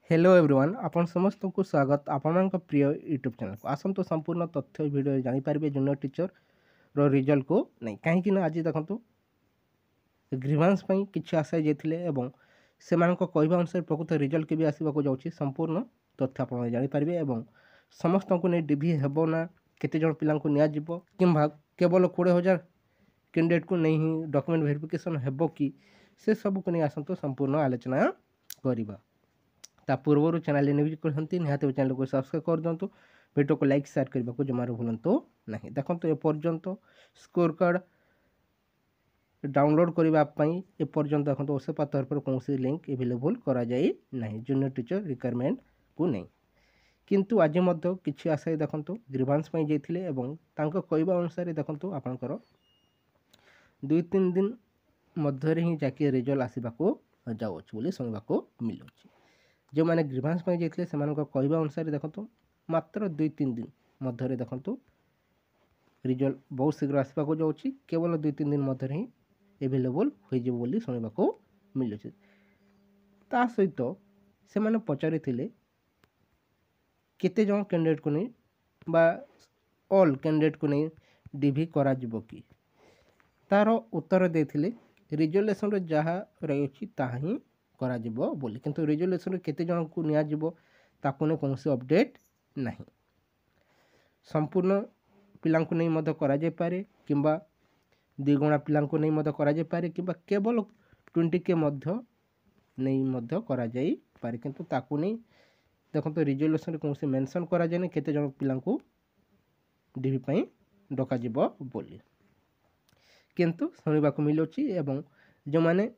Hello everyone आपण समस्त को स्वागत आपण प्रिय यूट्यूब चैनल को आसतु संपूर्ण तथ्य वीडियो जानीपारे जूनियर टीचर रो रिजल्ट को नहीं कहीं आज देखो ग्रीवांस किसी आशा जाते से कहवा अनुसार प्रकृत रिजल्ट के भी आसवाक जाऊँगी संपूर्ण तथ्य आप जानीपारे समस्त को नहीं डिभी हेब ना केते जन पिला निजी कि केवल 20,000 कैंडिडेट को नहीं डॉक्यूमेंट वेरिफिकेशन हेब कि से सब को नहीं आसतु संपूर्ण आलोचना करवा ता पूर्व चैनल न्यूज करते निहत चैनल को सब्सक्राइब कर दिंतु वीडियो को लाइक शेयर करने को जमार भूलु ना देखो एपर्यंत स्कोर कार्ड डाउनलोड करने एपर्यंत देखो ओसेपा तरफ कौन लिंक एवेलेबल करा जाए नहीं जूनियर टीचर रिक्वायरमेंट को नहीं किंतु आज किसी आशा देखो ग्रीवांस जाते कहवा अनुसार देखो आपंकर 2-3 दिन मध्य ही जाके रिजल्ट आसवाक जाऊँगी शुणा मिलूँ जो मैंने ग्रीवांस जाते से कहवा अनुसार देखो मात्र 2-3 दिन मध्य देखो रिजल्ट बहुत शीघ्र आसवाक जाऊँगी केवल 2-3 दिन मध्य ही एवेलेबल हो शुणा मिलूँ ता सहित से मैंने पचारि केते जन कैंडिडेट को नहीं बा ऑल कैंडिडेट को नहीं डिभी करा जिवो कि तार उत्तर देथिले रिजल्यूशन रे जहाँ रही ताहा ही करा जिवो बोली किंतु रिजल्यूशन रे केते जन को निया जिवो ताको ने कौन अपडेट नहीं संपूर्ण पिला नहीं मध्य करा जाय पारे किंबा द्विगुणा पिला नहीं मध्य करा जाय पारे किंबा केवल 20 के मध्य नहीं मध्य करा जाय पारे किंतु ताको नहीं देखो रिजल्यूशन रे कौन मेंशन करा जाय केते जन पिला को डीवी पई डका जिवो बोली किंतु शुणा मिलूँ एवं जो मैंने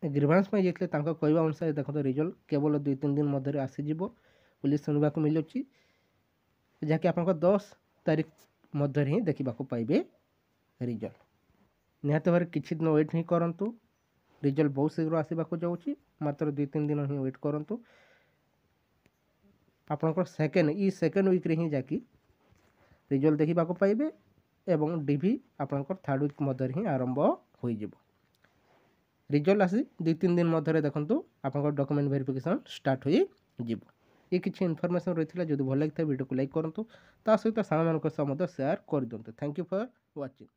ग्रीवांस जाते कहवा अनुसार देखो रिजल्ट केवल 2-3 दिन मध्य आसीज बोली शुणा मिलूँ जहाँकि आप 10 तारीख मध्य ही देखा पाइबे रिजल्ट निहत भाव किसी दिन वेट ही करूँ रिजल्ट बहुत शीघ्र आसवाक जाऊँगी मात्र 2-3 दिन ही वेट करूँ आपंकर सेकेंड वीक रे ही जाकि रिजल्ट देखा पाइबे एवं डीवी आपंकर 3rd वीक मध्य ही आरंभ हो रिजल्ट आसी 2-3 दिन मध्य देखो आप डॉक्यूमेंट वेरिफिकेशन स्टार्ट हो ये किसी इनफॉरमेशन रही है जो भल लगी वीडियो को लाइक करूँ ता सहित सामान शेयर कर दिंतु थैंक यू फॉर वाचिंग।